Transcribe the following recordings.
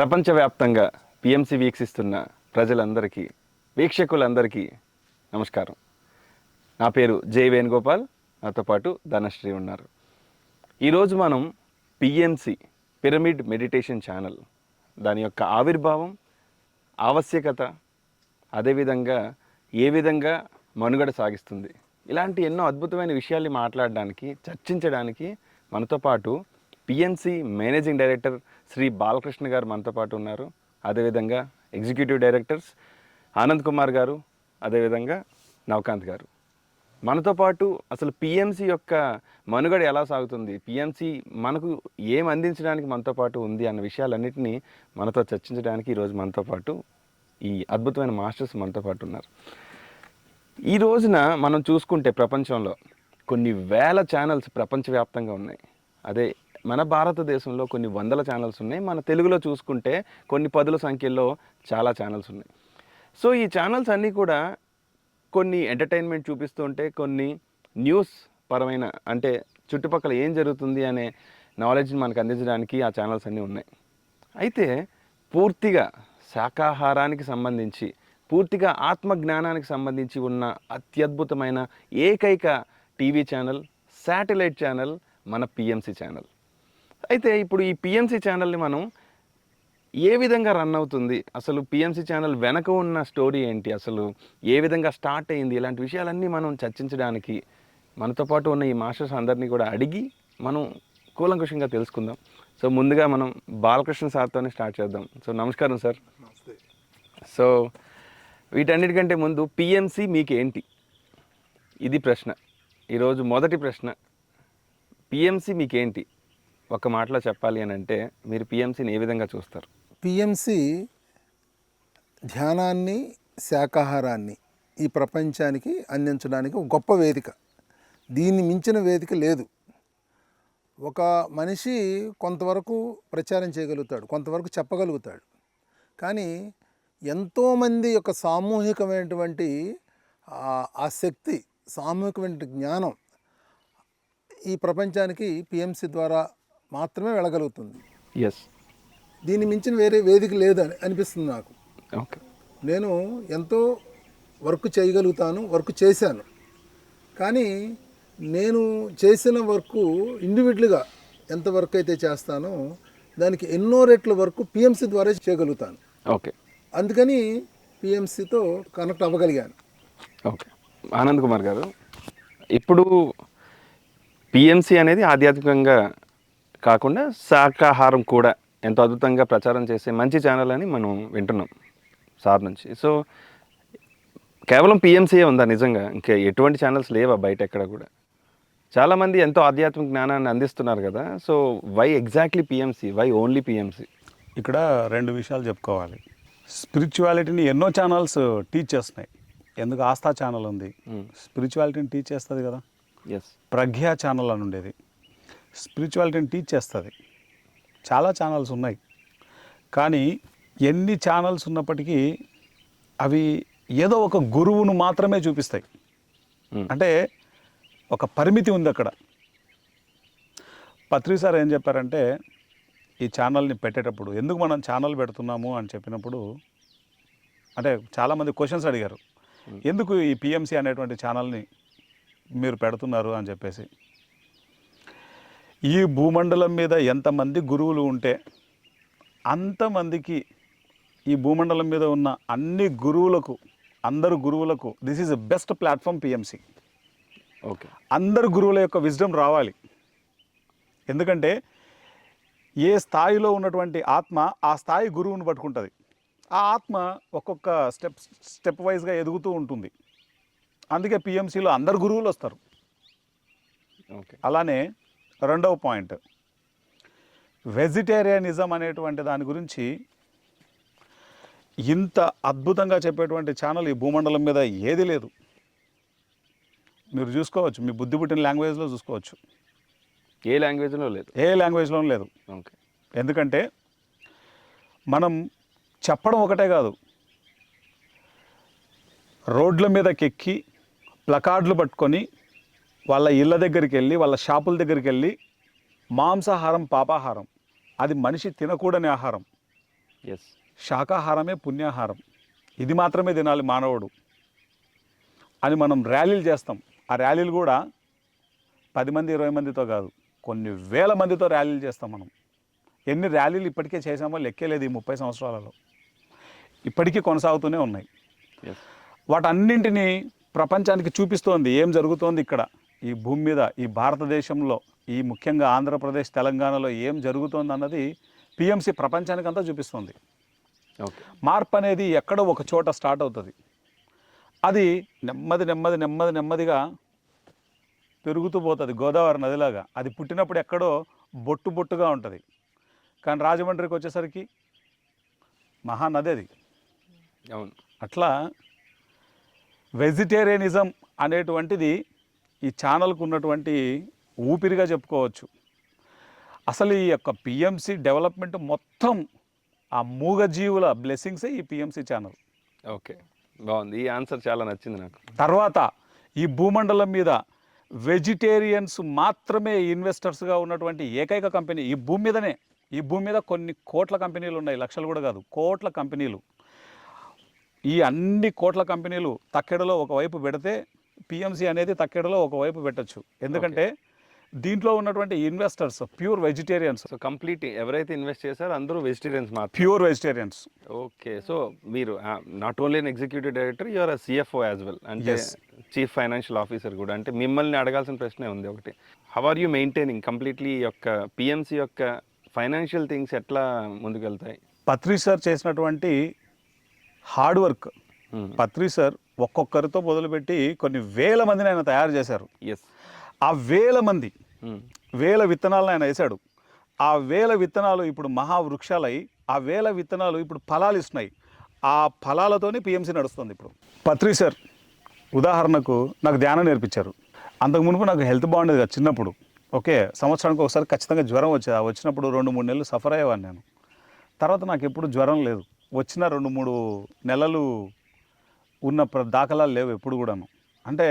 ప్రపంచవ్యాప్తంగా పిఎంసి వీక్షిస్తున్న ప్రజలందరికీ, వీక్షకులందరికీ నమస్కారం. నా పేరు జై వేణుగోపాల్, నాతో పాటు ధనశ్రీ ఉన్నారు. ఈరోజు మనం పిఎంసి పిరమిడ్ మెడిటేషన్ ఛానల్, దాని యొక్క ఆవిర్భావం, ఆవశ్యకత, అదేవిధంగా ఏ విధంగా మనుగడ సాగిస్తుంది, ఇలాంటి ఎన్నో అద్భుతమైన విషయాల్ని మాట్లాడడానికి, చర్చించడానికి మనతో పాటు PMC managing director Shri Balakrishna గారు మనతో పాటు ఉన్నారు. అదేవిధంగా ఎగ్జిక్యూటివ్ డైరెక్టర్స్ ఆనంద్ కుమార్ గారు, అదేవిధంగా నవకాంత్ గారు మనతో పాటు. అసలు పిఎంసి యొక్క మనుగడ ఎలా సాగుతుంది, పిఎంసి మనకు ఏం అందించడానికి మనతో పాటు ఉంది అన్న విషయాలన్నింటినీ మనతో చర్చించడానికి ఈరోజు మనతో పాటు ఈ అద్భుతమైన మాస్టర్స్ మనతో పాటు ఉన్నారు. ఈ రోజున మనం చూసుకుంటే ప్రపంచంలో కొన్ని వేల ఛానల్స్ ప్రపంచవ్యాప్తంగా ఉన్నాయి. అదే మన భారతదేశంలో కొన్ని వందల ఛానల్స్ ఉన్నాయి. మన తెలుగులో చూసుకుంటే కొన్ని పదుల సంఖ్యలో చాలా ఛానల్స్ ఉన్నాయి. సో ఈ ఛానల్స్ అన్నీ కూడా కొన్ని ఎంటర్టైన్మెంట్ చూపిస్తూ ఉంటే, కొన్ని న్యూస్ పరమైన, అంటే చుట్టుపక్కల ఏం జరుగుతుంది అనే నాలెడ్జ్ని మనకు అందించడానికి ఆ ఛానల్స్ అన్నీ ఉన్నాయి. అయితే పూర్తిగా శాకాహారానికి సంబంధించి, పూర్తిగా ఆత్మజ్ఞానానికి సంబంధించి ఉన్న అత్యద్భుతమైన ఏకైక టీవీ ఛానల్, శాటిలైట్ ఛానల్ మన పిఎంసి ఛానల్. అయితే ఇప్పుడు ఈ పిఎంసి ఛానల్ని మనం ఏ విధంగా రన్ అవుతుంది, అసలు పిఎంసి ఛానల్ వెనక ఉన్న స్టోరీ ఏంటి, అసలు ఏ విధంగా స్టార్ట్ అయింది, ఇలాంటి విషయాలన్నీ మనం చర్చించడానికి మనతో పాటు ఉన్న ఈ మాస్టర్స్ అందరినీ కూడా అడిగి మనం కూలంకుషంగా తెలుసుకుందాం. సో ముందుగా మనం బాలకృష్ణ సార్తోనే స్టార్ట్ చేద్దాం. సో నమస్కారం సార్. సో వీటన్నిటికంటే ముందు పిఎంసి మీకు ఏంటి, ఇది ప్రశ్న. ఈరోజు మొదటి ప్రశ్న, పిఎంసి మీకేంటి? ఒక మాటలో చెప్పాలి అని అంటే మీరు పిఎంసిని ఏ విధంగా చూస్తారు? పిఎంసి ధ్యానాన్ని, శాకాహారాన్ని ఈ ప్రపంచానికి అందించడానికి ఒక గొప్ప వేదిక. దీన్ని మించిన వేదిక లేదు. ఒక మనిషి కొంతవరకు ప్రచారం చేయగలుగుతాడు, కొంతవరకు చెప్పగలుగుతాడు. కానీ ఎంతోమంది యొక్క సామూహికమైనటువంటి ఆ శక్తి, సామూహికమైన జ్ఞానం ఈ ప్రపంచానికి పిఎంసి ద్వారా మాత్రమే వెళ్ళగలుగుతుంది. ఎస్, దీన్ని మించిన వేరే వేదిక లేదని అనిపిస్తుంది నాకు. ఓకే, నేను ఎంతో వర్క్ చేయగలుగుతాను, వర్క్ చేశాను. కానీ నేను చేసిన వర్క్ ఇండివిజువల్గా ఎంత వర్క్ అయితే చేస్తానో దానికి ఎన్నో రెట్ల వర్క్ పిఎంసి ద్వారా చేయగలుగుతాను. ఓకే, అందుకని పిఎంసితో కనెక్ట్ అవ్వగలిగాను. ఓకే. ఆనంద్ కుమార్ గారు, ఇప్పుడు పిఎంసి అనేది ఆధ్యాత్మికంగా కాకుండా శాకాహారం కూడా ఎంతో అద్భుతంగా ప్రచారం చేసే మంచి ఛానల్ అని మనం వింటున్నాం సార్ నుంచి. సో కేవలం పిఎంసీయే ఉందా నిజంగా? ఇంకా ఎటువంటి ఛానల్స్ లేవా బయట ఎక్కడ కూడా? చాలామంది ఎంతో ఆధ్యాత్మిక జ్ఞానాన్ని అందిస్తున్నారు కదా. So why exactly PMC, why only PMC? ఇక్కడ రెండు విషయాలు చెప్పుకోవాలి. స్పిరిచువాలిటీని ఎన్నో ఛానల్స్ టీచ్ చేస్తున్నాయి. ఎందుకు ఆస్థా ఛానల్ ఉంది, స్పిరిచువాలిటీని టీచ్ చేస్తుంది కదా. ఎస్, ప్రజ్ఞా ఛానల్ అని ఉండేది, స్పిరిచువాలిటీని టీచ్ చేస్తుంది. చాలా ఛానల్స్ ఉన్నాయి. కానీ ఎన్ని ఛానల్స్ ఉన్నప్పటికీ అవి ఏదో ఒక గురువును మాత్రమే చూపిస్తాయి. అంటే ఒక పరిమితి ఉంది అక్కడ. పత్రి సార్ ఏం చెప్పారంటే, ఈ ఛానల్ని పెట్టేటప్పుడు ఎందుకు మనం ఛానల్ పెడుతున్నాము అని చెప్పినప్పుడు, అంటే చాలామంది క్వశ్చన్స్ అడిగారు, ఎందుకు ఈ పిఎంసి అనేటువంటి ఛానల్ని మీరు పెడుతున్నారు అని చెప్పేసి. ఈ భూమండలం మీద ఎంతమంది గురువులు ఉంటే అంతమందికి, ఈ భూమండలం మీద ఉన్న అన్ని గురువులకు, అందరు గురువులకు this is the best platform PMC. Okay, అందరు గురువుల యొక్క విజ్డమ్ రావాలి. ఎందుకంటే ఏ స్థాయిలో ఉన్నటువంటి ఆత్మ ఆ స్థాయి గురువుని పట్టుకుంటుంది. ఆ ఆత్మ ఒక్కొక్క స్టెప్ వైజ్గా ఎదుగుతూ ఉంటుంది. అందుకే పిఎంసిలో అందరు గురువులు వస్తారు. ఓకే. అలానే రెండవ పాయింట్, వెజిటేరియనిజం అనేటువంటి దాని గురించి ఇంత అద్భుతంగా చెప్పేటువంటి ఛానల్ ఈ భూమండలం మీద ఏది లేదు. మీరు చూసుకోవచ్చు, మీ బుద్ధి పుట్టిన లాంగ్వేజ్లో చూసుకోవచ్చు. ఏ లాంగ్వేజ్లో లేదు? ఏ లాంగ్వేజ్లోనూ లేదు. ఓకే. ఎందుకంటే మనం చెప్పడం ఒకటే కాదు, రోడ్ల మీదకి ఎక్కి ప్లకార్డులు పట్టుకొని వాళ్ళ ఇళ్ళ దగ్గరికి వెళ్ళి, వాళ్ళ షాపుల దగ్గరికి వెళ్ళి, మాంసాహారం పాపాహారం, అది మనిషి తినకూడని ఆహారం, ఎస్. శాకాహారమే పుణ్యాహారం, ఇది మాత్రమే తినాలి మానవుడు అని మనం ర్యాలీలు చేస్తాం. ఆ ర్యాలీలు కూడా 10 మంది 20 మందితో కాదు, కొన్ని వేల మందితో ర్యాలీలు చేస్తాం మనం. ఎన్ని ర్యాలీలు ఇప్పటికే చేసామో లెక్కే లేదు ఈ 30 సంవత్సరాలలో, ఇప్పటికీ కొనసాగుతూనే ఉన్నాయి. ఎస్. వాటన్నింటినీ ప్రపంచానికి చూపిస్తోంది ఏం జరుగుతోంది ఇక్కడ ఈ భూమి మీద, ఈ భారతదేశంలో, ఈ ముఖ్యంగా ఆంధ్రప్రదేశ్ తెలంగాణలో ఏం జరుగుతోంది అన్నది పిఎంసి ప్రపంచానికంతా చూపిస్తుంది. ఓకే. మార్పు అనేది ఎక్కడో ఒక చోట స్టార్ట్ అవుతుంది, అది నెమ్మదిగా పెరుగుతూ పోతుంది గోదావరి నదిలాగా. అది పుట్టినప్పుడు ఎక్కడో బొట్టుగా ఉంటుంది, కానీ రాజమండ్రికి వచ్చేసరికి మహానది అది. అవును. అట్లా వెజిటేరియనిజం అనేటువంటిది ఈ ఛానల్కు ఉన్నటువంటి ఊపిరిగా చెప్పుకోవచ్చు. అసలు ఈ యొక్క పిఎంసి డెవలప్మెంట్ మొత్తం ఆ మూగజీవుల బ్లెస్సింగ్సే ఈ పిఎంసి ఛానల్. ఓకే, బాగుంది. ఈ ఆన్సర్ చాలా నచ్చింది నాకు. తర్వాత ఈ భూమండలం మీద వెజిటేరియన్స్ మాత్రమే ఇన్వెస్టర్స్గా ఉన్నటువంటి ఏకైక కంపెనీ ఈ భూమి మీదనే. ఈ భూమి మీద కొన్ని కోట్ల కంపెనీలు ఉన్నాయి, లక్షలు కూడా కాదు, కోట్ల కంపెనీలు. ఈ అన్ని కోట్ల కంపెనీలు తక్కెడలో ఒకవైపు పెడితే పిఎంసి అనేది తక్కెడలో ఒకవైపు పెట్టచ్చు. ఎందుకంటే దీంట్లో ఉన్నటువంటి investors pure vegetarians. So complete ఎవరైతే ఇన్వెస్ట్ చేశారో అందరూ వెజిటేరియన్స్ మాత్రం. Pure vegetarians. ఓకే. సో మీరు not only an executive director, you are a CFO as well, అంటే చీఫ్ ఫైనాన్షియల్ ఆఫీసర్ కూడా. అంటే మిమ్మల్ని అడగాల్సిన ప్రశ్నే ఉంది ఒకటి, how are you maintaining completely యొక్క పిఎంసి యొక్క ఫైనాన్షియల్ థింగ్స్ ఎట్లా ముందుకెళ్తాయి? పత్రి సార్ చేసినటువంటి హార్డ్ వర్క్, పత్రి సార్ ఒక్కొక్కరితో మొదలుపెట్టి కొన్ని వేల మందిని ఆయన తయారు చేశారు. ఎస్. ఆ వేల మంది వేల విత్తనాలను ఆయన వేశాడు. ఆ వేల విత్తనాలు ఇప్పుడు మహావృక్షాలై ఆ వేల విత్తనాలు ఇప్పుడు ఫలాలు ఇస్తున్నాయి. ఆ ఫలాలతోనే పిఎంసి నడుస్తుంది ఇప్పుడు. పత్రి సార్ ఉదాహరణకు నాకు ధ్యానం నేర్పించారు. అంతకు మునుపు నాకు హెల్త్ బాగుండేది కదా చిన్నప్పుడు. ఓకే, సంవత్సరానికి ఒకసారి ఖచ్చితంగా జ్వరం వచ్చేది. ఆ వచ్చినప్పుడు 2-3 నెలలు సఫర్ అయ్యేవాడిని నేను. తర్వాత నాకు ఎప్పుడు జ్వరం లేదు, వచ్చిన 2-3 నెలలు ఉన్న దాఖలాలు లేవు ఎప్పుడు కూడాను. అంటే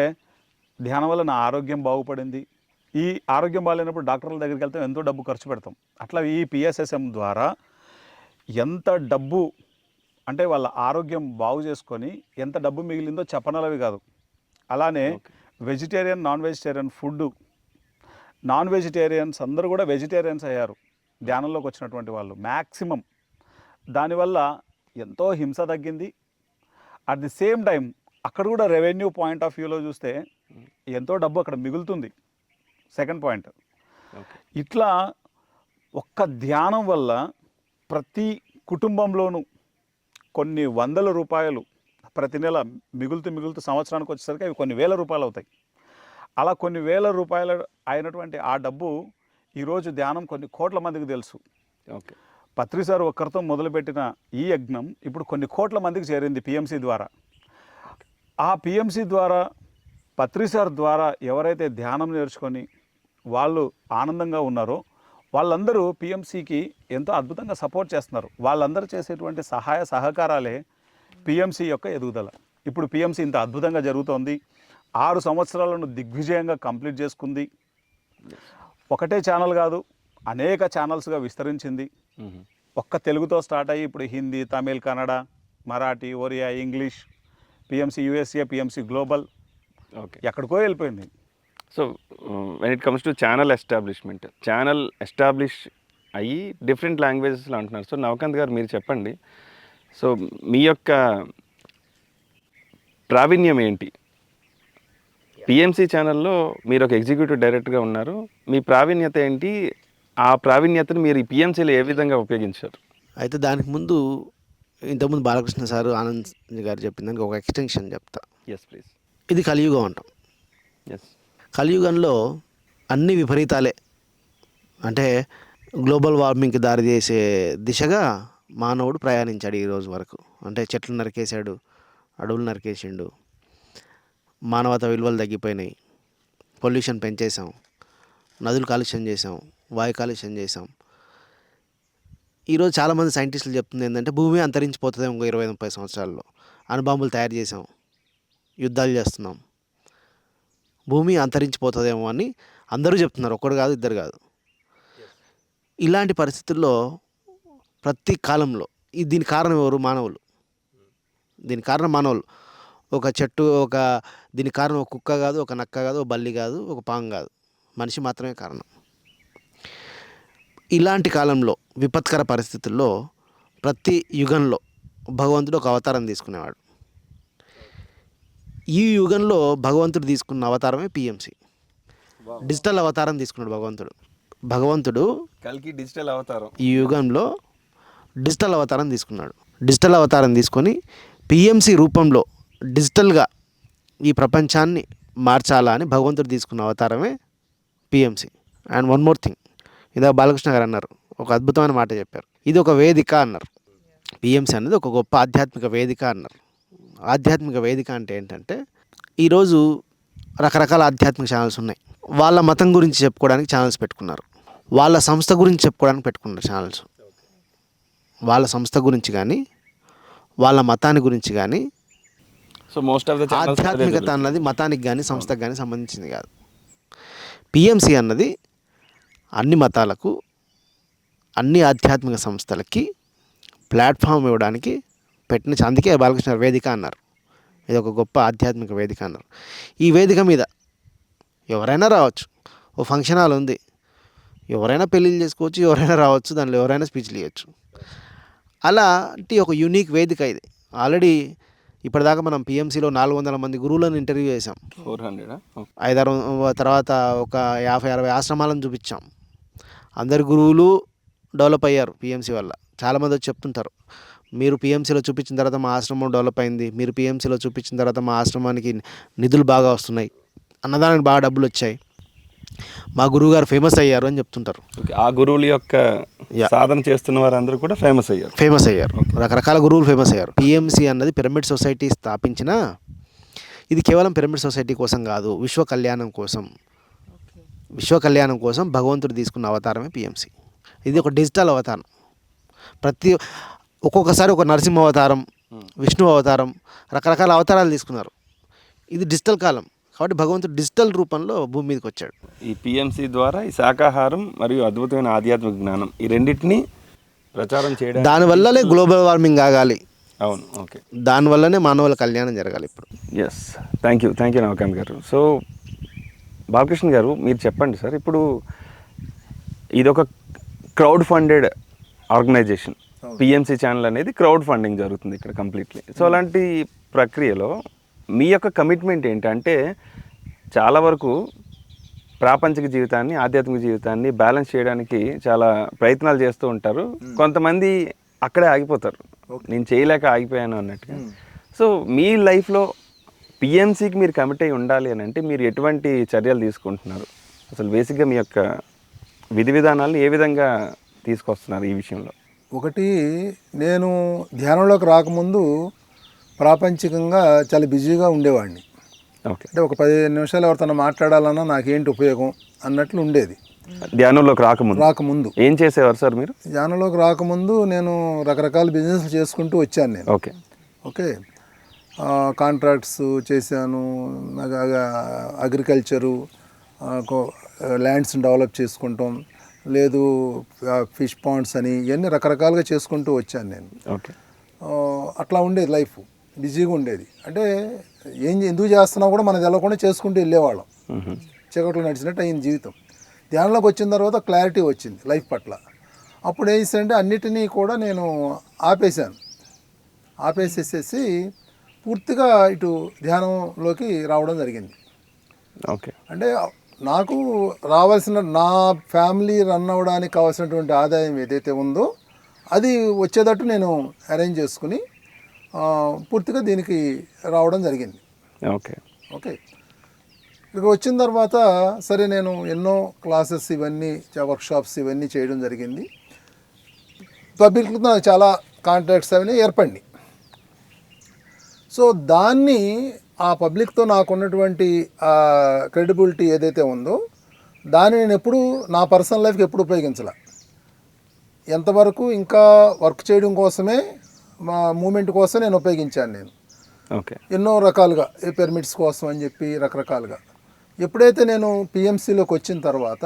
ధ్యానం వల్ల నా ఆరోగ్యం బాగుపడింది. ఈ ఆరోగ్యం బాగాలేనప్పుడు డాక్టర్ల దగ్గరికి వెళ్తే ఎంతో డబ్బు ఖర్చు పెడతాం. అట్లా ఈ పిఎస్ఎస్ఎం ద్వారా ఎంత డబ్బు అంటే వాళ్ళ ఆరోగ్యం బాగు చేసుకొని ఎంత డబ్బు మిగిలిందో చెప్పనలవి కాదు. అలానే vegetarian non vegetarian food, non vegetarians అందరూ కూడా వెజిటేరియన్స్ అయ్యారు ధ్యానంలోకి వచ్చినటువంటి వాళ్ళు మ్యాక్సిమం. దానివల్ల ఎంతో హింస తగ్గింది. అట్ ది సేమ్ టైం అక్కడ కూడా రెవెన్యూ పాయింట్ ఆఫ్ వ్యూలో చూస్తే ఎంతో డబ్బు అక్కడ మిగులుతుంది. సెకండ్ పాయింట్, ఇట్లా ఒక్క ధ్యానం వల్ల ప్రతి కుటుంబంలోనూ కొన్ని వందల రూపాయలు ప్రతి నెల మిగులుతూ సంవత్సరానికి వచ్చేసరికి అవి కొన్ని వేల రూపాయలు అవుతాయి. అలా కొన్ని వేల రూపాయలు అయినటువంటి ఆ డబ్బు ఈరోజు ధ్యానం కొన్ని కోట్ల మందికి తెలుసు. ఓకే. పత్రి సార్ ఒక్కరితో మొదలుపెట్టిన ఈ యజ్ఞం ఇప్పుడు కొన్ని కోట్ల మందికి చేరింది పిఎంసి ద్వారా. ఆ పిఎంసి ద్వారా పత్రి సార్ ద్వారా ఎవరైతే ధ్యానం నేర్చుకొని వాళ్ళు ఆనందంగా ఉన్నారో వాళ్ళందరూ పిఎంసికి ఎంతో అద్భుతంగా సపోర్ట్ చేస్తున్నారు. వాళ్ళందరూ చేసేటువంటి సహాయ సహకారాలే పిఎంసి యొక్క ఎదుగుదల. ఇప్పుడు పిఎంసి ఇంత అద్భుతంగా జరుగుతోంది. 6 సంవత్సరాలను దిగ్విజయంగా కంప్లీట్ చేసుకుంది. ఒకటే ఛానల్ కాదు, అనేక ఛానల్స్గా విస్తరించింది. ఒక్క తెలుగుతో స్టార్ట్ అయ్యి ఇప్పుడు Hindi, Tamil, Kannada, Marathi, Oriya, English, PMC USA, PMC global, okay, ఎక్కడికో వెళ్ళిపోయింది. So when it comes to channel establishment, channel establish అయ్యి డిఫరెంట్ లాంగ్వేజెస్లో అంటున్నారు. సో నవకాంత్ గారు మీరు చెప్పండి, సో మీ యొక్క ప్రావీణ్యం ఏంటి? పిఎంసి ఛానల్లో మీరు ఒక ఎగ్జిక్యూటివ్ డైరెక్టర్గా ఉన్నారు, మీ ప్రావీణ్యత ఏంటి? ఆ ప్రావీణ్యతను మీరు ఈ పిఎంసీలో ఏ విధంగా ఉపయోగించారు? అయితే దానికి ముందు ఇంతకుముందు బాలకృష్ణ సారు, ఆనంద్ గారు చెప్పిన దానికి ఒక ఎక్స్టెన్షన్ చెప్తా. Yes please. ఇది కలియుగం అంటాం. ఎస్. కలియుగంలో అన్ని విపరీతాలే, అంటే గ్లోబల్ వార్మింగ్కి దారితీసే దిశగా మానవుడు ప్రయాణించాడు ఈరోజు వరకు. అంటే చెట్లు నరికేశాడు, అడవులు నరికేసిండు, మానవత విలువలు తగ్గిపోయినాయి, పొల్యూషన్ పెంచేసాం, నదులు కాలుష్యం చేసాం, వాయు కాలుష్యం చేసాం. ఈరోజు చాలామంది సైంటిస్టులు చెప్తుంది ఏంటంటే భూమి అంతరించిపోతుంది ఇంకో 20-30 సంవత్సరాల్లో. అణుబాంబులు తయారు చేసాం, యుద్ధాలు చేస్తున్నాం, భూమి అంతరించిపోతుందేమో అని అందరూ చెప్తున్నారు, ఒక్కడు కాదు ఇద్దరు కాదు. ఇలాంటి పరిస్థితుల్లో ప్రతి కాలంలో దీని కారణం ఎవరు? మానవులు. దీని కారణం మానవులు. ఒక చెట్టు దీని కారణం ఒక కుక్క కాదు, ఒక నక్క కాదు, ఒక బల్లి కాదు, ఒక పాము కాదు, మనిషి మాత్రమే కారణం. ఇలాంటి కాలంలో విపత్కర పరిస్థితుల్లో ప్రతి యుగంలో భగవంతుడు ఒక అవతారం తీసుకునేవాడు. ఈ యుగంలో భగవంతుడు తీసుకున్న అవతారమే పిఎంసి. డిజిటల్ అవతారం తీసుకున్నాడు భగవంతుడు కల్కి డిజిటల్ అవతారం. ఈ యుగంలో డిజిటల్ అవతారం తీసుకున్నాడు. డిజిటల్ అవతారం తీసుకొని పిఎంసి రూపంలో డిజిటల్గా ఈ ప్రపంచాన్ని మార్చాలా అని భగవంతుడు తీసుకున్న అవతారమే PMC. And one more thing, ఇదా బాలకృష్ణ గారు అన్నారు, ఒక అద్భుతమైన మాట చెప్పారు. ఇది ఒక వేదిక అన్నారు. పిఎంసి అనేది ఒక గొప్ప ఆధ్యాత్మిక వేదిక అన్నారు. ఆధ్యాత్మిక వేదిక అంటే ఏంటంటే, ఈరోజు రకరకాల ఆధ్యాత్మిక ఛానల్స్ ఉన్నాయి. వాళ్ళ మతం గురించి చెప్పుకోవడానికి ఛానల్స్ పెట్టుకున్నారు, వాళ్ళ సంస్థ గురించి చెప్పుకోవడానికి పెట్టుకున్నారు ఛానల్స్. వాళ్ళ సంస్థ గురించి కానీ వాళ్ళ మతాన్ని గురించి కానీ, సో మోస్ట్ ఆఫ్ ద ఆధ్యాత్మికత అన్నది మతానికి కానీ సంస్థకు కానీ సంబంధించింది కాదు. పిఎంసి అన్నది అన్ని మతాలకు, అన్ని ఆధ్యాత్మిక సంస్థలకి ప్లాట్ఫామ్ ఇవ్వడానికి పెట్టిన, అందుకే బాలకృష్ణ వేదిక అన్నారు. ఇది ఒక గొప్ప ఆధ్యాత్మిక వేదిక అన్నారు. ఈ వేదిక మీద ఎవరైనా రావచ్చు. ఓ ఫంక్షన్ హాల్ ఉంది, ఎవరైనా పెళ్ళిళ్ళు చేసుకోవచ్చు, ఎవరైనా రావచ్చు, దాంట్లో ఎవరైనా స్పీచ్లు ఇవ్వచ్చు. అలాంటి ఒక యూనిక్ వేదిక ఇది. ఆల్రెడీ ఇప్పటిదాకా మనం పిఎంసిలో 400 మంది గురువులను ఇంటర్వ్యూ చేసాం. 400 5-6 తర్వాత ఒక 50-60 ఆశ్రమాలను చూపించాం. అందరు గురువులు డెవలప్ అయ్యారు పిఎంసి వల్ల. చాలామంది వచ్చి చెప్తుంటారు, మీరు పిఎంసిలో చూపించిన తర్వాత మా ఆశ్రమం డెవలప్ అయింది, మీరు పిఎంసిలో చూపించిన తర్వాత మా ఆశ్రమానికి నిధులు బాగా వస్తున్నాయి, అన్నదానికి బాగా డబ్బులు వచ్చాయి, మా గురువుగారు ఫేమస్ అయ్యారు అని చెప్తుంటారు. ఆ గురువుల యొక్క సాధన చేస్తున్న వారందరూ కూడా ఫేమస్ అయ్యారు. రకరకాల గురువులు ఫేమస్ అయ్యారు. పిఎంసి అన్నది పిరమిడ్ సొసైటీ స్థాపించిన, ఇది కేవలం పిరమిడ్ సొసైటీ కోసం కాదు, విశ్వ కళ్యాణం కోసం భగవంతుడు తీసుకున్న అవతారమే పిఎంసి. ఇది ఒక డిజిటల్ అవతారం. ఒక్కొక్కసారి ఒక నరసింహ అవతారం, విష్ణు అవతారం, రకరకాల అవతారాలు తీసుకున్నారు. ఇది డిజిటల్ కాలం కాబట్టి భగవంతుడు డిజిటల్ రూపంలో భూమి మీదకి వచ్చాడు. ఈ పిఎంసి ద్వారా ఈ శాకాహారం మరియు అద్భుతమైన ఆధ్యాత్మిక జ్ఞానం ఈ రెండింటిని ప్రచారం చేయడం, దానివల్లనే గ్లోబల్ వార్మింగ్ ఆగాలి. అవును, ఓకే, దానివల్లనే మానవుల కళ్యాణం జరగాలి ఇప్పుడు. ఎస్, థ్యాంక్ యూ నవకాంత్ గారు. సో బాలకృష్ణ గారు, మీరు చెప్పండి సార్, ఇప్పుడు ఇదొక crowd funded organisation. PMC channel అనేది క్రౌడ్ ఫండింగ్ జరుగుతుంది ఇక్కడ కంప్లీట్లీ. సో అలాంటి ప్రక్రియలో మీ యొక్క కమిట్మెంట్ ఏంటంటే, చాలా వరకు ప్రాపంచిక జీవితాన్ని ఆధ్యాత్మిక జీవితాన్ని బ్యాలెన్స్ చేయడానికి చాలా ప్రయత్నాలు చేస్తూ ఉంటారు. కొంతమంది అక్కడే ఆగిపోతారు, నేను చేయలేక ఆగిపోయాను అన్నట్టుగా. సో మీ లైఫ్లో పిఎంసికి మీరు కమిట్ అయి ఉండాలి అని అంటే మీరు ఎటువంటి చర్యలు తీసుకుంటున్నారు? అసలు బేసిక్గా మీ యొక్క విధి విధానాలను ఏ విధంగా తీసుకొస్తున్నారు ఈ విషయంలో? ఒకటి, నేను ధ్యానంలోకి రాకముందు ప్రాపంచికంగా చాలా బిజీగా ఉండేవాడిని. ఓకే, అంటే ఒక 15 నిమిషాలు ఎవరితో మాట్లాడాలన్నా నాకేంటి ఉపయోగం అన్నట్లు ఉండేది. ధ్యానంలోకి రాకముందు ఏం చేసేవారు సార్ మీరు? ధ్యానంలోకి రాకముందు నేను రకరకాల బిజినెస్ చేసుకుంటూ వచ్చాను నేను. ఓకే, కాంట్రాక్ట్స్ చేశాను, అగ్రికల్చరు, ల్యాండ్స్ డెవలప్ చేసుకుంటాం, లేదు ఫిష్ పాండ్స్ అని, ఇవన్నీ రకరకాలుగా చేసుకుంటూ వచ్చాను నేను. ఓకే, అట్లా ఉండేది లైఫ్, బిజీగా ఉండేది. అంటే ఎందుకు చేస్తున్నా కూడా మనకు తెలవకుండా చేసుకుంటూ వెళ్ళేవాళ్ళం. చీకట్లో నడిచినట్టు అయింది జీవితం. ధ్యానంలోకి వచ్చిన తర్వాత క్లారిటీ వచ్చింది లైఫ్ పట్ల. అప్పుడు ఏం చేశానంటే అన్నిటినీ కూడా నేను ఆపేసేసి పూర్తిగా ఇటు ధ్యానంలోకి రావడం జరిగింది. ఓకే, అంటే నాకు రావాల్సిన, నా ఫ్యామిలీ రన్ అవ్వడానికి కావాల్సినటువంటి ఆదాయం ఏదైతే ఉందో అది వచ్చేటట్టు నేను అరేంజ్ చేసుకుని పూర్తిగా దీనికి రావడం జరిగింది. ఓకే, ఇక్కడికి వచ్చిన తర్వాత సరే నేను ఎన్నో క్లాసెస్ ఇవన్నీ వర్క్షాప్స్ ఇవన్నీ చేయడం జరిగింది. పబ్లిక్తో నాకు చాలా కాంటాక్ట్స్ అవన్నీ ఏర్పడినాయి. సో దాన్ని, ఆ పబ్లిక్తో నాకున్నటువంటి క్రెడిబిలిటీ ఏదైతే ఉందో దాన్ని నేను ఎప్పుడు నా పర్సనల్ లైఫ్కి ఎప్పుడు ఉపయోగించాల. ఎంతవరకు ఇంకా వర్క్ చేయడం కోసమే, మా మూమెంట్ కోసం నేను ఉపయోగించాను నేను. ఓకే, ఎన్నో రకాలుగా పెర్మిట్స్ కోసం అని చెప్పి రకరకాలుగా. ఎప్పుడైతే నేను పిఎంసిలోకి వచ్చిన తర్వాత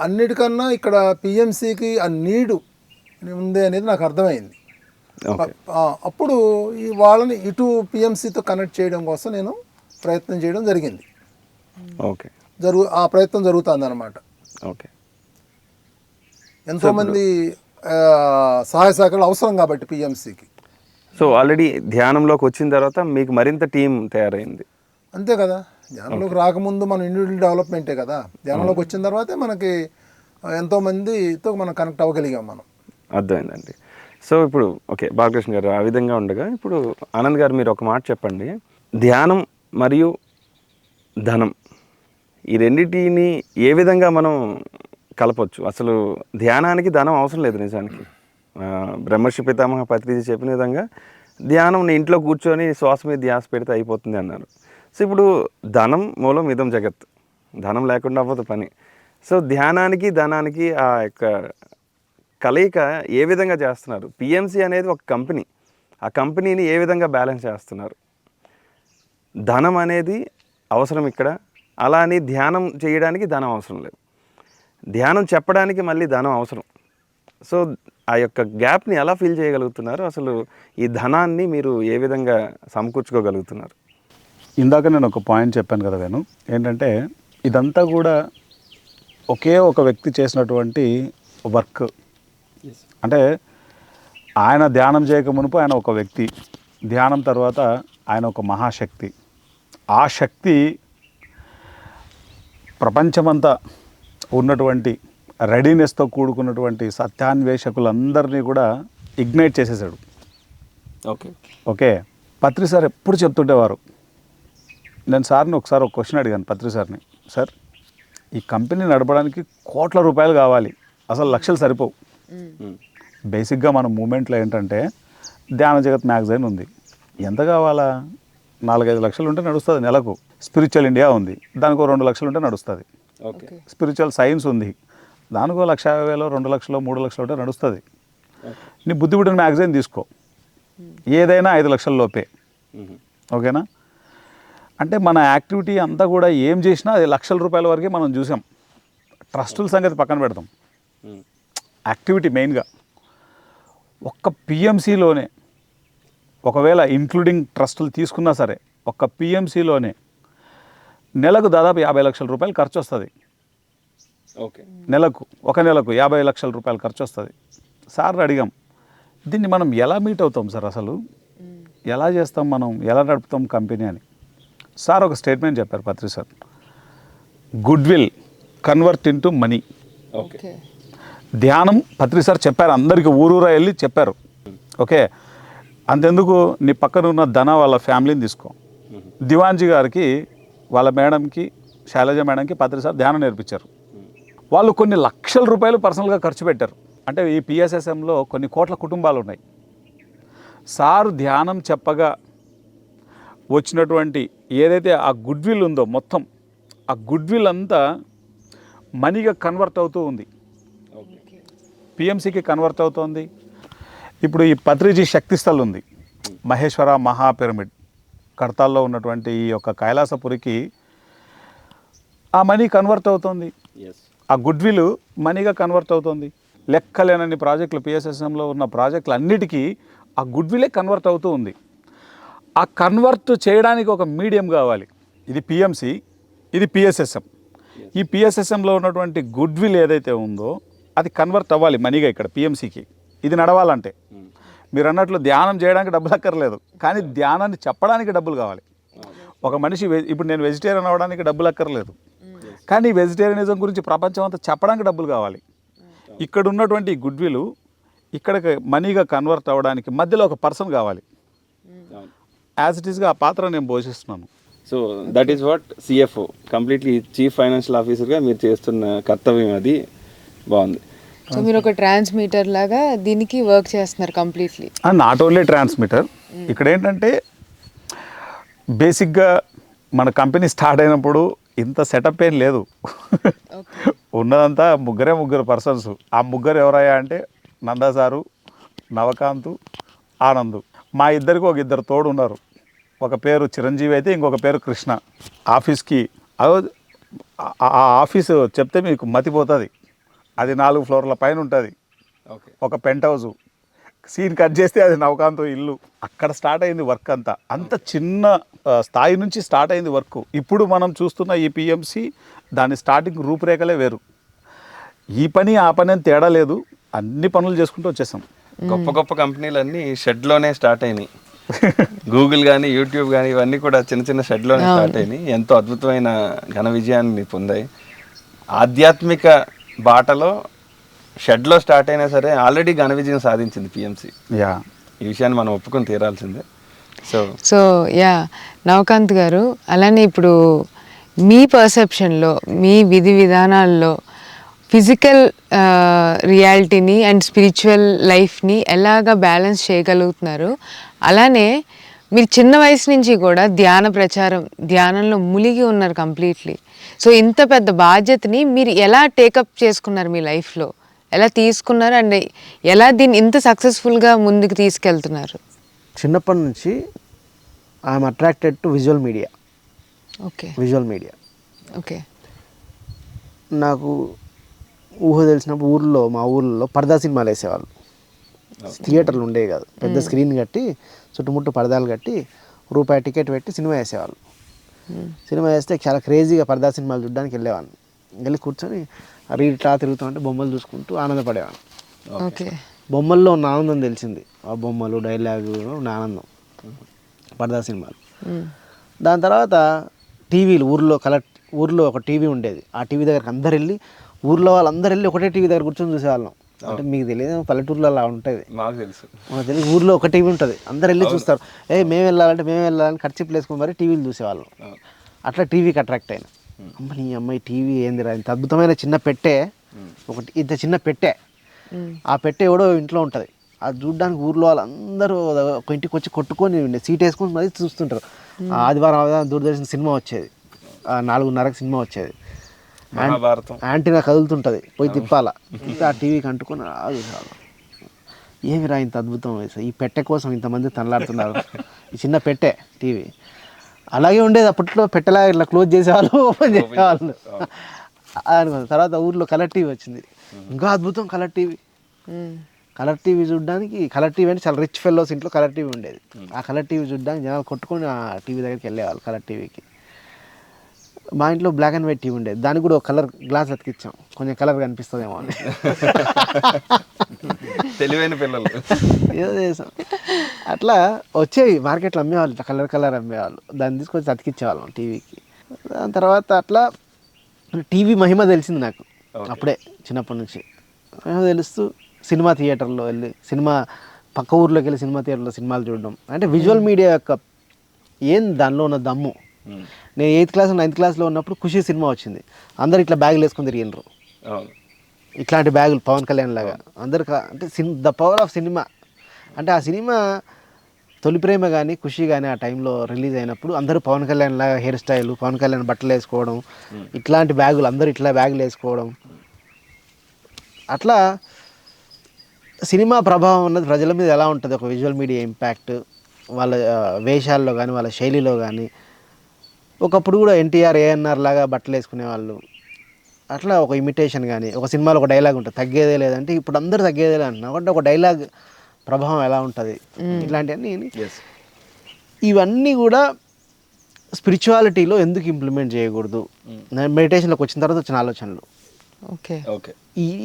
అన్నిటికన్నా ఇక్కడ పిఎంసికి ఆ నీడు ఉంది అనేది నాకు అర్థమైంది. ఓకే. అప్పుడు ఈ వాళ్ళని ఇటు పిఎంసితో కనెక్ట్ చేయడం కోసం నేను ప్రయత్నం చేయడం జరిగింది. ఓకే. ఆ ప్రయత్నం జరుగుతుంది అన్నమాట. ఓకే. ఎంతోమంది సహాయ సహకారాలు అవసరం కాబట్టి పిఎంసికి. సో ఆల్రెడీ ధ్యానంలోకి వచ్చిన తర్వాత మీకు మరింత టీం తయారైంది. అంతే కదా, ధ్యానంలోకి రాకముందు మనం ఇండివిజువల్ డెవలప్మెంటే కదా, ధ్యానంలోకి వచ్చిన తర్వాతే మనకి ఎంతోమందితో మనం కనెక్ట్ అవ్వగలిగాం మనం. అర్థమైందండి. సో ఇప్పుడు ఓకే బాలకృష్ణ గారు ఆ విధంగా ఉండగా, ఇప్పుడు ఆనంద్ గారు మీరు ఒక మాట చెప్పండి. ధ్యానం మరియు ధనం ఈ రెండింటిని ఏ విధంగా మనం కలపొచ్చు? అసలు ధ్యానానికి ధనం అవసరం లేదు నిజానికి. బ్రహ్మర్షి పితామహ పత్రిజీ చెప్పిన విధంగా ధ్యానం నీ ఇంట్లో కూర్చొని శ్వాస మీద ధ్యాస పెడితే అయిపోతుంది అన్నారు. సో ఇప్పుడు ధనం మూలం ఇదం జగత్, ధనం లేకుండా అవ్వదు పని. సో ధ్యానానికి ధనానికి ఆ యొక్క కలయిక ఏ విధంగా చేస్తున్నారు? పిఎంసి అనేది ఒక కంపెనీ, ఆ కంపెనీని ఏ విధంగా బ్యాలెన్స్ చేస్తున్నారు? ధనం అనేది అవసరం ఇక్కడ, అలా అని ధ్యానం చేయడానికి ధనం అవసరం లేదు, ధ్యానం చెప్పడానికి మళ్ళీ ధనం అవసరం. సో ఆ యొక్క గ్యాప్ని ఎలా ఫిల్ చేయగలుగుతున్నారు? అసలు ఈ ధనాన్ని మీరు ఏ విధంగా సమకూర్చుకోగలుగుతున్నారు? ఇందాక నేను ఒక పాయింట్ చెప్పాను కదా వేణు, ఏంటంటే ఇదంతా కూడా ఒకే ఒక వ్యక్తి చేసినటువంటి వర్క్. అంటే ఆయన ధ్యానం చేయక మునుపు ఆయన ఒక వ్యక్తి, ధ్యానం తర్వాత ఆయన ఒక మహాశక్తి. ఆ శక్తి ప్రపంచమంతా ఉన్నటువంటి రెడీనెస్తో కూడుకున్నటువంటి సత్యాన్వేషకులందరినీ కూడా ఇగ్నైట్ చేసేసాడు. ఓకే. ఓకే. పత్రి సార్ ఎప్పుడు చెప్తుండేవారు, నేను సార్ని ఒకసారి ఒక క్వశ్చన్ అడిగాను పత్రి సార్ని, సార్ ఈ కంపెనీ నడపడానికి కోట్ల రూపాయలు కావాలి, అసలు లక్షలు సరిపోవు. బేసిక్గా మన మూమెంట్లో ఏంటంటే ధ్యాన జగత్ మ్యాగజైన్ ఉంది, ఎంత కావాలా? 4-5 లక్షలు ఉంటే నడుస్తుంది నెలకు. స్పిరిచువల్ ఇండియా ఉంది, దానికో 2 లక్షలు ఉంటే నడుస్తుంది. ఓకే. స్పిరిచువల్ సైన్స్ ఉంది, దానికో 1,50,000 2 లక్షలు 3 లక్షలు ఉంటే నడుస్తుంది. నీ బుద్ధి పుట్టిన మ్యాగజైన్ తీసుకో, ఏదైనా 5 లక్షల లోపే. ఓకేనా? అంటే మన యాక్టివిటీ అంతా కూడా ఏం చేసినా అది లక్షల రూపాయల వరకే మనం చూసాం. ట్రస్టుల సంగతి పక్కన పెడతాం, యాక్టివిటీ మెయిన్గా ఒక్క పిఎంసిలోనే, ఒకవేళ ఇంక్లూడింగ్ ట్రస్టులు తీసుకున్నా సరే, ఒక్క పిఎంసిలోనే నెలకు దాదాపు 50 లక్షల రూపాయలు ఖర్చు వస్తుంది. ఓకే. ఒక నెలకు 50 లక్షల రూపాయలు ఖర్చు వస్తుంది. సార్ని అడిగాం, దీన్ని మనం ఎలా మీట్ అవుతాం సార్, అసలు ఎలా చేస్తాం, మనం ఎలా నడుపుతాం కంపెనీ అని. సార్ ఒక స్టేట్మెంట్ చెప్పారు Patri sir, good will convert into money. Okay. ధ్యానం పత్రి సార్ చెప్పారు, అందరికీ ఊరూరా వెళ్ళి చెప్పారు. ఓకే. అంతెందుకు, నీ పక్కన ఉన్న ధన వాళ్ళ ఫ్యామిలీని తీసుకో, దివాన్జీ గారికి వాళ్ళ మేడంకి, శైలజ మేడంకి పత్రి సార్ ధ్యానం నేర్పించారు. వాళ్ళు కొన్ని లక్షల రూపాయలు పర్సనల్గా ఖర్చు పెట్టారు. అంటే ఈ పిఎస్ఎస్ఎంలో కొన్ని కోట్ల కుటుంబాలు ఉన్నాయి. సారు ధ్యానం చెప్పగా వచ్చినటువంటి ఏదైతే ఆ గుడ్ విల్ ఉందో మొత్తం, ఆ గుడ్ విల్ అంతా మనీగా కన్వర్ట్ అవుతూ ఉంది, పిఎంసికి కన్వర్ట్ అవుతోంది. ఇప్పుడు ఈ పత్రిజీ శక్తిస్థల్ ఉంది, మహేశ్వర మహాపిరమిడ్ కడతాల్లో ఉన్నటువంటి ఈ యొక్క కైలాసపురికి ఆ మనీ కన్వర్ట్ అవుతుంది, ఆ గుడ్ విల్ మనీగా కన్వర్ట్ అవుతుంది. లెక్కలేనన్ని ప్రాజెక్టులు పిఎస్ఎస్ఎంలో ఉన్న ప్రాజెక్టులు అన్నిటికీ ఆ గుడ్ విలే కన్వర్ట్ అవుతూ ఉంది. ఆ కన్వర్ట్ చేయడానికి ఒక మీడియం కావాలి. ఇది పిఎంసి, ఇది పిఎస్ఎస్ఎం. ఈ పిఎస్ఎస్ఎంలో ఉన్నటువంటి గుడ్ విల్ ఏదైతే ఉందో అది కన్వర్ట్ అవ్వాలి మనీగా ఇక్కడ పిఎంసికి. ఇది నడవాలంటే మీరు అన్నట్లు ధ్యానం చేయడానికి డబ్బులు అక్కర్లేదు, కానీ ధ్యానాన్ని చెప్పడానికి డబ్బులు కావాలి. ఒక మనిషి ఇప్పుడు నేను వెజిటేరియన్ అవ్వడానికి డబ్బులు అక్కర్లేదు, కానీ వెజిటేరియనిజం గురించి ప్రపంచం అంతా చెప్పడానికి డబ్బులు కావాలి. ఇక్కడ ఉన్నటువంటి గుడ్ విల్ ఇక్కడికి మనీగా కన్వర్ట్ అవ్వడానికి మధ్యలో ఒక పర్సన్ కావాలి. యాజ్ ఇట్ ఈస్గా ఆ పాత్ర నేను పోషిస్తున్నాను. So that is what CFO, completely chief financial ఆఫీసర్గా మీరు చేస్తున్న కర్తవ్యం. అది బాగుంది. సో మీరు ఒక ట్రాన్స్మిటర్ లాగా దీనికి వర్క్ చేస్తున్నారు కంప్లీట్లీ. నాట్ ఓన్లీ ట్రాన్స్మిటర్, ఇక్కడ ఏంటంటే బేసిక్గా మన కంపెనీ స్టార్ట్ అయినప్పుడు ఇంత సెటప్ ఏం లేదు. ఉన్నదంతా ముగ్గురు పర్సన్స్. ఆ ముగ్గురు ఎవరయ్యా అంటే నందా సారు, నవకాంతు, ఆనందు. మా ఇద్దరికి ఒక ఇద్దరు తోడు ఉన్నారు. ఒక పేరు చిరంజీవి అయితే ఇంకొక పేరు కృష్ణ. ఆఫీస్కి ఆ ఆఫీసు చెప్తే మీకు మతిపోతుంది. అది 4 ఫ్లోర్ల పైన ఉంటుంది. ఒక పెంట్ హౌజు, సీన్ కట్ చేస్తే అది నవకాంతం ఇల్లు. అక్కడ స్టార్ట్ అయింది వర్క్ అంతా. అంత చిన్న స్థాయి నుంచి స్టార్ట్ అయింది వర్క్. ఇప్పుడు మనం చూస్తున్న ఈ పిఎంసి దాని స్టార్టింగ్ రూపురేఖలే వేరు. ఈ పని ఆ పని అని తేడా లేదు, అన్ని పనులు చేసుకుంటూ వచ్చేసాం. గొప్ప గొప్ప కంపెనీలన్నీ షెడ్లోనే స్టార్ట్ అయినాయి. గూగుల్ కానీ యూట్యూబ్ కానీ ఇవన్నీ కూడా చిన్న చిన్న షెడ్లోనే స్టార్ట్ అయినాయి. ఎంతో అద్భుతమైన ఘన విజయాన్ని పొందాయి. ఆధ్యాత్మిక బాటలో షెడ్లో స్టార్ట్ అయినా సరే ఆల్రెడీ ఘన విజయం సాధించింది పిఎంసి. యా, ఈ విషయాన్ని మనం ఒప్పుకొని తీరాల్సిందే. సో యా నవకాంత్ గారు, అలానే ఇప్పుడు మీ పర్సెప్షన్లో, మీ విధి విధానాల్లో ఫిజికల్ రియాలిటీని అండ్ స్పిరిచువల్ లైఫ్ని ఎలాగా బ్యాలెన్స్ చేయగలుగుతున్నారు? అలానే మీరు చిన్న వయసు నుంచి కూడా ధ్యానంలో మునిగి ఉన్నారు కంప్లీట్లీ. సో ఇంత పెద్ద బాధ్యతని మీరు ఎలా టేకప్ చేసుకున్నారు మీ లైఫ్లో, ఎలా తీసుకున్నారు, అండ్ ఎలా దీన్ని ఇంత సక్సెస్ఫుల్గా ముందుకు తీసుకెళ్తున్నారు? చిన్నప్పటి నుంచి I'm attracted to visual media. Okay. నాకు ఊహ తెలిసినప్పుడు మా ఊళ్ళో పరదా సినిమాలు వేసేవాళ్ళు. థియేటర్లు ఉండేవి కాదు, పెద్ద స్క్రీన్ కట్టి చుట్టుముట్టు పరదాలు కట్టి రూపాయి టికెట్ పెట్టి సినిమా వేసేవాళ్ళు. సినిమా వేస్తే చాలా క్రేజీగా పరదా సినిమాలు చూడడానికి వెళ్ళేవాడిని. వెళ్ళి కూర్చొని ఇట్లా తిరుగుతూ ఉంటే బొమ్మలు చూసుకుంటూ ఆనందపడేవాడిని. ఓకే. బొమ్మల్లో ఉన్న ఆనందం తెలిసింది, ఆ బొమ్మలు డైలాగు ఉన్న ఆనందం, పరదా సినిమాలు. దాని తర్వాత టీవీలు, ఊర్లో ఒక టీవీ ఉండేది. ఆ టీవీ దగ్గరికి అందరు వెళ్ళి, ఊర్లో వాళ్ళందరూ వెళ్ళి ఒకటే టీవీ దగ్గర కూర్చొని చూసేవాళ్ళం. అంటే మీకు తెలియదు, పల్లెటూరులో అలా ఉంటుంది. మాకు తెలుసు. ఊర్లో ఒక టీవీ ఉంటుంది, అందరు వెళ్ళి చూస్తారు. మేము వెళ్ళాలని ఖర్చు వేసుకుని మరి టీవీలు చూసేవాళ్ళం. అట్లా టీవీకి అట్రాక్ట్ అయినా. నీ అమ్మాయి టీవీ ఏందిరా, ఇంత అద్భుతమైన చిన్న పెట్టే, ఒకటి ఇంత చిన్న పెట్టే, ఆ పెట్టె ఎవడో ఇంట్లో ఉంటుంది. అది చూడడానికి ఊర్లో వాళ్ళందరూ ఒక ఇంటికి వచ్చి కొట్టుకొని సీట్ వేసుకొని మరి చూస్తుంటారు. ఆదివారం దూరదర్శన్ సినిమా వచ్చేది, 4:30కి సినిమా వచ్చేది. యాంటీనా కదులుతుంటుంది, పోయి తిప్పాలా, ఆ టీవీకి అంటుకొని చూసాను. ఏమిరా ఇంత అద్భుతం, ఈ పెట్టె కోసం ఇంతమంది తనలాడుతున్నారు, ఈ చిన్న పెట్టె టీవీ. అలాగే ఉండేది అప్పట్లో, పెట్టెలా ఇట్లా క్లోజ్ చేసేవాళ్ళు, ఓపెన్ చేసేవాళ్ళు అనుకున్నాను. తర్వాత ఊర్లో కలర్ టీవీ వచ్చింది, ఇంకా అద్భుతం కలర్ టీవీ. కలర్ టీవీ చూడడానికి, కలర్ టీవీ అంటే చాలా రిచ్ ఫెల్లోస్ ఇంట్లో కలర్ టీవీ ఉండేది. ఆ కలర్ టీవీ చూడడానికి జనాలు కొట్టుకొని ఆ టీవీ దగ్గరికి వెళ్ళేవాళ్ళు. కలర్ టీవీకి మా ఇంట్లో బ్లాక్ అండ్ వైట్ టీవీ ఉండేది, దానికి కూడా ఒక కలర్ గ్లాస్ అతికిచ్చాం, కొంచెం కలర్ కనిపిస్తుందేమో అని. తెలివైన పిల్లలు ఏదో చేసాం. అట్లా వచ్చేవి మార్కెట్లో అమ్మేవాళ్ళు, ఇట్లా కలర్ అమ్మేవాళ్ళు, దాన్ని తీసుకొచ్చి అతికిచ్చేవాళ్ళం టీవీకి. దాని తర్వాత అట్లా టీవీ మహిమ తెలిసింది నాకు అప్పుడే, చిన్నప్పటి నుంచి మహిమ తెలుస్తూ సినిమా థియేటర్లో వెళ్ళి, పక్క ఊర్లోకి వెళ్ళి సినిమా థియేటర్లో సినిమాలు చూడడం. అంటే విజువల్ మీడియా యొక్క దానిలో ఉన్న దమ్ము. నేను 8th క్లాస్ 9th క్లాస్లో ఉన్నప్పుడు ఖుషి సినిమా వచ్చింది, అందరు ఇట్లా బ్యాగులు వేసుకొని తిరిగినరు, ఇట్లాంటి బ్యాగులు పవన్ కళ్యాణ్ లాగా అందరు. అంటే ద పవర్ ఆఫ్ సినిమా. అంటే ఆ సినిమా తొలి ప్రేమ కానీ ఖుషి కానీ ఆ టైంలో రిలీజ్ అయినప్పుడు అందరూ పవన్ కళ్యాణ్ లాగా హెయిర్ స్టైల్, పవన్ కళ్యాణ్ బట్టలు వేసుకోవడం, ఇట్లాంటి బ్యాగులు, అందరూ ఇట్లా బ్యాగులు వేసుకోవడం. అట్లా సినిమా ప్రభావం ఉన్నది ప్రజల మీద ఎలా ఉంటుంది, ఒక విజువల్ మీడియా ఇంపాక్ట్ వాళ్ళ వేషాల్లో కానీ వాళ్ళ శైలిలో కానీ. ఒకప్పుడు కూడా ఎన్టీఆర్ ఏఎన్ఆర్ లాగా బట్టలు వేసుకునేవాళ్ళు. అట్లా ఒక ఇమిటేషన్ కానీ, ఒక సినిమాలో ఒక డైలాగ్ ఉంటుంది, తగ్గేదే లేదంటే ఇప్పుడు అందరూ తగ్గేదే అంటున్నారు. అంటే ఒక డైలాగ్ ప్రభావం ఎలా ఉంటుంది, ఇట్లాంటివన్నీ. ఇవన్నీ కూడా స్పిరిచువాలిటీలో ఎందుకు ఇంప్లిమెంట్ చేయకూడదు, మెడిటేషన్లోకి వచ్చిన తర్వాత వచ్చిన ఆలోచనలు. ఓకే.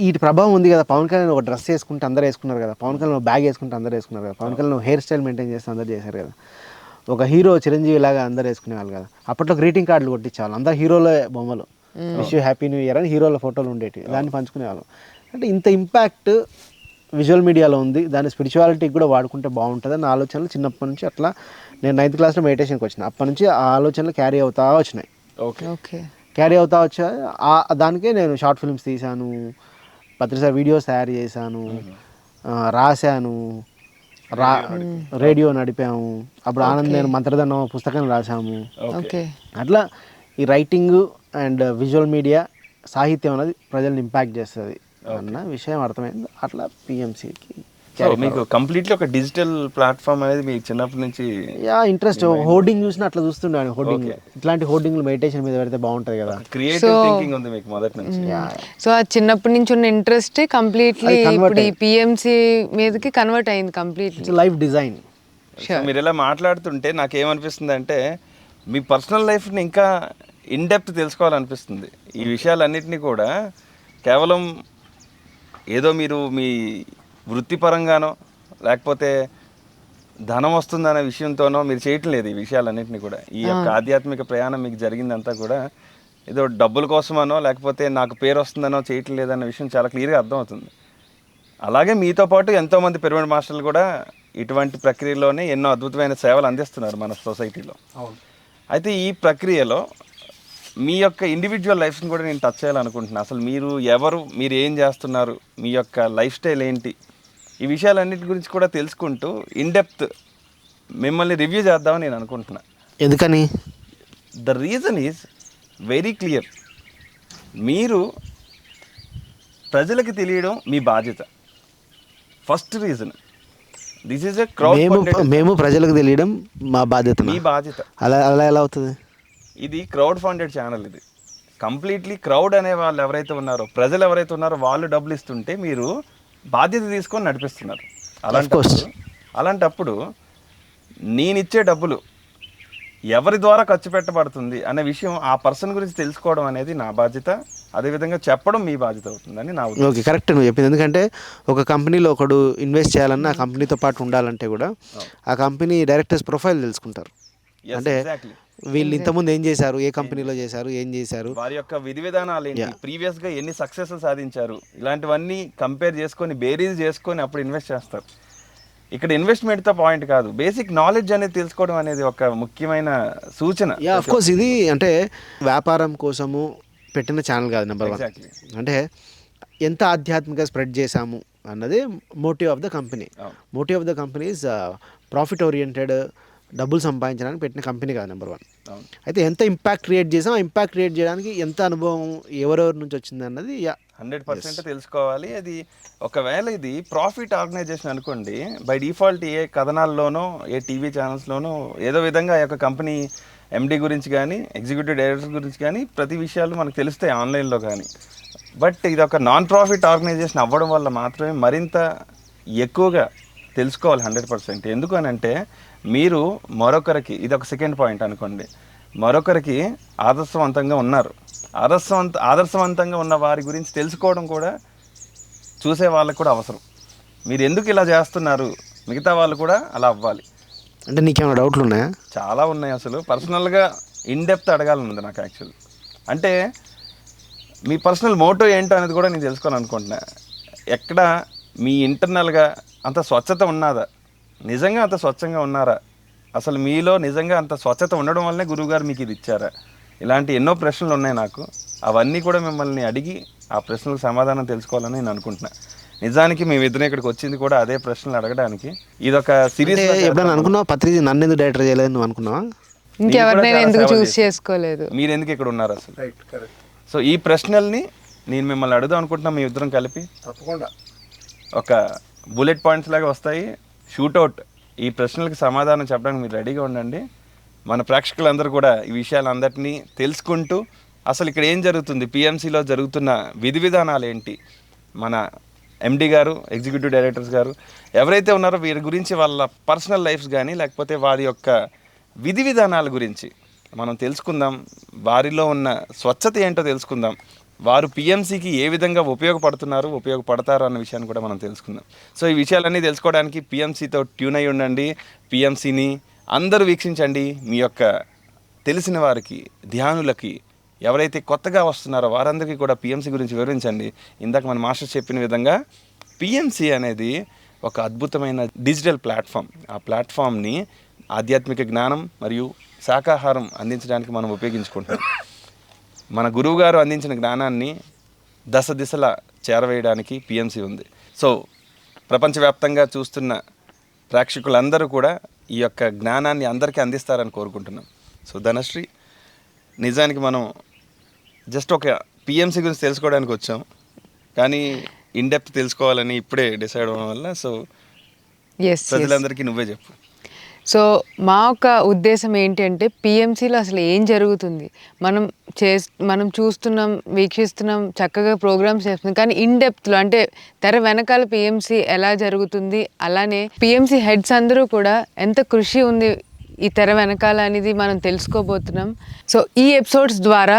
వీటి ప్రభావం ఉంది కదా. పవన్ కళ్యాణ్ ఒక డ్రెస్ వేసుకుంటే అందరూ వేసుకున్నారు కదా, పవన్ కళ్యాణ్ ఒక బ్యాగ్ వేసుకుంటే అందరూ వేసుకున్నారు కదా, Pawan Kalyan hair style maintain చేస్తే అందరూ చేశారు కదా, ఒక హీరో చిరంజీవి లాగా అందరూ వేసుకునేవాళ్ళు కదా. అప్పట్లో గ్రీటింగ్ కార్డులు కొట్టించేవాళ్ళు, అందరూ హీరోల బొమ్మలు, wish you happy new year అని హీరోల ఫోటోలు ఉండేవి, దాన్ని పంచుకునేవాళ్ళం. అంటే ఇంత ఇంపాక్ట్ విజువల్ మీడియాలో ఉంది, దాన్ని స్పిరిచువాలిటీకి కూడా వాడుకుంటే బాగుంటుంది అన్న ఆలోచనలు చిన్నప్పటి నుంచి. అట్లా నేను 9th క్లాస్లో మెడిటేషన్కి వచ్చిన, అప్పటి నుంచి ఆ ఆలోచనలు క్యారీ అవుతా వచ్చినాయి. క్యారీ అవుతా వచ్చా దానికే నేను షార్ట్ ఫిల్మ్స్ తీశాను, పత్రిక వీడియోస్ తయారు చేశాను, రాశాను, రేడియో నడిపాము. అప్పుడు ఆనంద్ నేను మంత్రదండం పుస్తకం రాశాము. అట్లా ఈ రైటింగ్ అండ్ విజువల్ మీడియా సాహిత్యం అనేది ప్రజల్ని ఇంపాక్ట్ చేస్తుంది అన్న విషయం అర్థమైంది. అట్లా పిఎంసికి సో మీకు కంప్లీట్లీ ఒక డిజిటల్ ప్లాట్ఫామ్ అనేది మీకు చిన్నప్పటి నుంచి యా ఇంట్రెస్ట్ హోర్డింగ్ చూసినా అట్లా చూస్తుండే హోర్డింగ్, ఇట్లాంటి హోర్డింగ్లు మెడిటేషన్ మీద పెడితే బాగుంటుంది కదా. క్రియేటివ్ థింకింగ్ ఉంది మీకు మొదటి నుంచి. సో ఆ చిన్నప్పటి నుంచి ఉన్న ఇంట్రెస్ట్ కంప్లీట్లీ ఇప్పుడు ఈ పిఎంసి మీదకి కన్వర్ట్ అయింది కంప్లీట్లీ. Life design. సో మీరు ఇలా మాట్లాడుతుంటే నాకు ఏమనిపిస్తుంది అంటే మీ పర్సనల్ లైఫ్ని ఇంకా ఇన్ డెప్త్ తెలుసుకోవాలనిపిస్తుంది. ఈ విషయాలన్నింటినీ కూడా కేవలం ఏదో మీరు మీ వృత్తిపరంగానో లేకపోతే ధనం వస్తుందనే విషయంతోనో మీరు చేయటం లేదు. ఈ విషయాలన్నింటినీ కూడా ఈ యొక్క ఆధ్యాత్మిక ప్రయాణం మీకు జరిగిందంతా కూడా ఏదో డబ్బుల కోసమనో లేకపోతే నాకు పేరు వస్తుందనో చేయటం లేదన్న విషయం చాలా క్లియర్గా అర్థమవుతుంది. అలాగే మీతో పాటు ఎంతోమంది పిరమిడ్ మాస్టర్లు కూడా ఇటువంటి ప్రక్రియలోనే ఎన్నో అద్భుతమైన సేవలు అందిస్తున్నారు మన సొసైటీలో. అయితే ఈ ప్రక్రియలో మీ యొక్క ఇండివిజువల్ లైఫ్ని కూడా నేను టచ్ చేయాలనుకుంటున్నాను. అసలు మీరు ఎవరు, మీరు ఏం చేస్తున్నారు, మీ యొక్క లైఫ్ స్టైల్ ఏంటి, ఈ విషయాలన్నిటి గురించి కూడా తెలుసుకుంటూ ఇన్ డెప్త్ మిమ్మల్ని రివ్యూ చేద్దామని నేను అనుకుంటున్నాను. ఎందుకని? The reason is very clear. మీరు ప్రజలకు తెలియడం మీ బాధ్యత. First reason this is a crowd. మేము ప్రజలకు తెలియడం మా బాధ్యత, మీ బాధ్యత. అలా అలా ఎలా అవుతుంది? ఇది క్రౌడ్ ఫండెడ్ ఛానల్. ఇది కంప్లీట్లీ క్రౌడ్ అనే వాళ్ళు ఎవరైతే ఉన్నారో, ప్రజలు ఎవరైతే ఉన్నారో వాళ్ళు డబ్బులు ఇస్తుంటే మీరు బాధ్యత తీసుకొని నడిపిస్తున్నారు. అలాంటప్పుడు నేనిచ్చే డబ్బులు ఎవరి ద్వారా ఖర్చు పెట్టబడుతుంది అనే విషయం ఆ పర్సన్ గురించి తెలుసుకోవడం అనేది నా బాధ్యత. అదేవిధంగా చెప్పడం మీ బాధ్యత అవుతుందని నా ఉద్దేశం. ఓకే, కరెక్ట్ నువ్వు చెప్పింది. ఎందుకంటే ఒక కంపెనీలో ఒకడు ఇన్వెస్ట్ చేయాలన్నా ఆ కంపెనీతో పాటు ఉండాలంటే కూడా ఆ కంపెనీ డైరెక్టర్స్ ప్రొఫైల్ తెలుసుకుంటారు. అంటే వీళ్ళు ఇంతకుముందు ఏం చేశారు, ఏ కంపెనీలో చేశారు, ఏం చేశారు, వారి యొక్క విధి విధానాలు ఏంటి, ప్రీవియస్గా ఎన్ని సక్సెస్లు సాధించారు, ఇలాంటివన్నీ కంపేర్ చేసుకొని బేరీజ్ చేసుకొని అప్పుడు ఇన్వెస్ట్ చేస్తారు. ఇక్కడ ఇన్వెస్ట్మెంట్తో పాయింట్ కాదు, బేసిక్ నాలెడ్జ్ అనేది తెలుసుకోవడం అనేది ఒక ముఖ్యమైన సూచన. ఆఫ్ కోర్స్ ఇది అంటే వ్యాపారం కోసము పెట్టిన ఛానల్ కాదు. నెంబర్ 1 అంటే ఎంత ఆధ్యాత్మికంగా స్ప్రెడ్ చేశాము అన్నది motive of the company. Motive of the company is profit oriented, డబ్బులు సంపాదించడానికి పెట్టిన కంపెనీ కాదు నెంబర్ 1. అయితే ఎంత ఇంపాక్ట్ క్రియేట్ చేసాం, ఆ ఇంపాక్ట్ క్రియేట్ చేయడానికి ఎంత అనుభవం ఎవరెవరి నుంచి వచ్చింది అన్నది 100% తెలుసుకోవాలి. అది ఒకవేళ ఇది ప్రాఫిట్ ఆర్గనైజేషన్ అనుకోండి, బై డిఫాల్ట్ ఏ కథనాల్లోనో ఏ టీవీ ఛానల్స్లోనో ఏదో విధంగా ఆ యొక్క కంపెనీ ఎండి గురించి కానీ ఎగ్జిక్యూటివ్ డైరెక్టర్ గురించి కానీ ప్రతి విషయాలు మనకు తెలుస్తాయి ఆన్లైన్లో కానీ. బట్ ఇది ఒక నాన్ ప్రాఫిట్ ఆర్గనైజేషన్ అవ్వడం వల్ల మాత్రమే మరింత ఎక్కువగా తెలుసుకోవాలి 100%. ఎందుకు అని అంటే మీరు మరొకరికి, ఇది ఒక సెకండ్ పాయింట్ అనుకోండి, మరొకరికి ఆదర్శవంతంగా ఉన్నారు. ఆదర్శవంతంగా ఉన్న వారి గురించి తెలుసుకోవడం కూడా చూసే వాళ్ళకు కూడా అవసరం. మీరు ఎందుకు ఇలా చేస్తున్నారు, మిగతా వాళ్ళు కూడా అలా అవ్వాలి. అంటే నీకేమైనా డౌట్లు ఉన్నాయా? చాలా ఉన్నాయి. అసలు పర్సనల్గా ఇన్ డెప్త్ అడగాలనుంది నాకు యాక్చువల్. అంటే మీ పర్సనల్ మోటో ఏంటో అనేది కూడా నేను తెలుసుకోవాలనుకుంటున్నా. ఎక్కడ మీ ఇంటర్నల్గా అంత స్వచ్ఛత ఉన్నదా, నిజంగా అంత స్వచ్ఛంగా ఉన్నారా, అసలు మీలో నిజంగా అంత స్వచ్ఛత ఉండడం వల్లనే గురువుగారు మీకు ఇది ఇచ్చారా, ఇలాంటి ఎన్నో ప్రశ్నలు ఉన్నాయి నాకు. అవన్నీ కూడా మిమ్మల్ని అడిగి ఆ ప్రశ్నలకు సమాధానం తెలుసుకోవాలని నేను అనుకుంటున్నా. నిజానికి మేమిద్దరం ఇక్కడికి వచ్చింది కూడా అదే ప్రశ్నలు అడగడానికి. ఇదొక సిరీస్. ఎప్పుడైనా అనుకున్నావా పత్రిక నన్ను ఎందుకు డైరెక్టర్ చేయలేదు నువ్వు అనుకున్నావా? ఇంకెవరినైనా ఎందుకు చూస్ చేసుకోలేదు, మీరు ఎందుకు ఇక్కడ ఉన్నారు అసలు? సో ఈ ప్రశ్నల్ని నేను మిమ్మల్ని అడుగుదాం అనుకుంటున్నా. మీ ఇద్దరం కలిపి తప్పకుండా ఒక బుల్లెట్ పాయింట్స్ లాగా వస్తాయి, షూట్అవుట్. ఈ ప్రశ్నలకు సమాధానం చెప్పడానికి మీరు రెడీగా ఉండండి. మన ప్రేక్షకులందరూ కూడా ఈ విషయాలందరినీ తెలుసుకుంటూ అసలు ఇక్కడ ఏం జరుగుతుంది, పిఎంసిలో జరుగుతున్న విధి విధానాలు ఏంటి, మన ఎండి గారు, ఎగ్జిక్యూటివ్ డైరెక్టర్స్ గారు ఎవరైతే ఉన్నారో వీరి గురించి వాళ్ళ పర్సనల్ లైఫ్స్ కానీ లేకపోతే వారి యొక్క విధి విధానాల గురించి మనం తెలుసుకుందాం. వారిలో ఉన్న స్వచ్ఛత ఏంటో తెలుసుకుందాం. వారు పిఎంసికి ఏ విధంగా ఉపయోగపడతారు అన్న విషయాన్ని కూడా మనం తెలుసుకుందాం. సో ఈ విషయాలన్నీ తెలుసుకోవడానికి పిఎంసితో ట్యూన్ అయి ఉండండి. పిఎంసిని అందరూ వీక్షించండి. మీ యొక్క తెలిసిన వారికి, ధ్యానులకి, ఎవరైతే కొత్తగా వస్తున్నారో వారందరికీ కూడా పిఎంసి గురించి వివరించండి. ఇందాక మన మాస్టర్ చెప్పిన విధంగా పిఎంసి అనేది ఒక అద్భుతమైన డిజిటల్ ప్లాట్ఫామ్. ఆ ప్లాట్ఫామ్ని ఆధ్యాత్మిక జ్ఞానం మరియు శాకాహారం అందించడానికి మనం ఉపయోగించుకుంటాం. మన గురువుగారు అందించిన జ్ఞానాన్ని దశ దిశలా చేరవేయడానికి పిఎంసి ఉంది. సో ప్రపంచవ్యాప్తంగా చూస్తున్న ప్రేక్షకులందరూ కూడా ఈ యొక్క జ్ఞానాన్ని అందరికీ అందిస్తారని కోరుకుంటున్నాం. సో ధనశ్రీ, నిజానికి మనం జస్ట్ ఒక పిఎంసి గురించి తెలుసుకోవడానికి వచ్చాం, కానీ ఇన్ డెప్త్ తెలుసుకోవాలని ఇప్పుడే డిసైడ్ అవ్వడం వల్ల సో ఎస్ ప్రజలందరికీ నువ్వే చెప్పు. సో మా యొక్క ఉద్దేశం ఏంటంటే పిఎంసీలో అసలు ఏం జరుగుతుంది, మనం చూస్తున్నాం, వీక్షిస్తున్నాం, చక్కగా ప్రోగ్రామ్స్ చేస్తున్నాం, కానీ ఇన్ డెప్త్లో అంటే తెర వెనకాల పిఎంసీ ఎలా జరుగుతుంది, అలానే పిఎంసీ హెడ్స్ అందరూ కూడా ఎంత కృషి ఉంది ఈ తెర వెనకాల అనేది మనం తెలుసుకోబోతున్నాం. సో ఈ ఎపిసోడ్స్ ద్వారా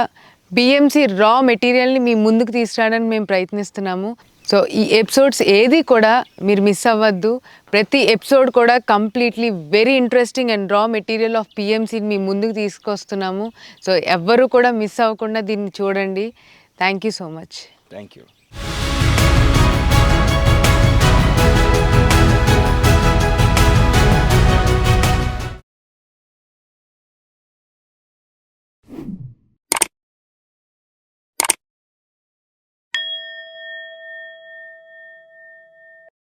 పిఎంసీ రా మెటీరియల్ని మీ ముందుకు తీసుకురావడానికి మేము ప్రయత్నిస్తున్నాము. సో ఈ ఎపిసోడ్స్ ఏది కూడా మీరు మిస్ అవ్వద్దు. ప్రతి ఎపిసోడ్ కూడా completely very interesting and raw material of పిఎంసీని మీ ముందుకు తీసుకొస్తున్నాము. సో ఎవ్వరూ కూడా మిస్ అవ్వకుండా దీన్ని చూడండి. Thank you so much. Thank you.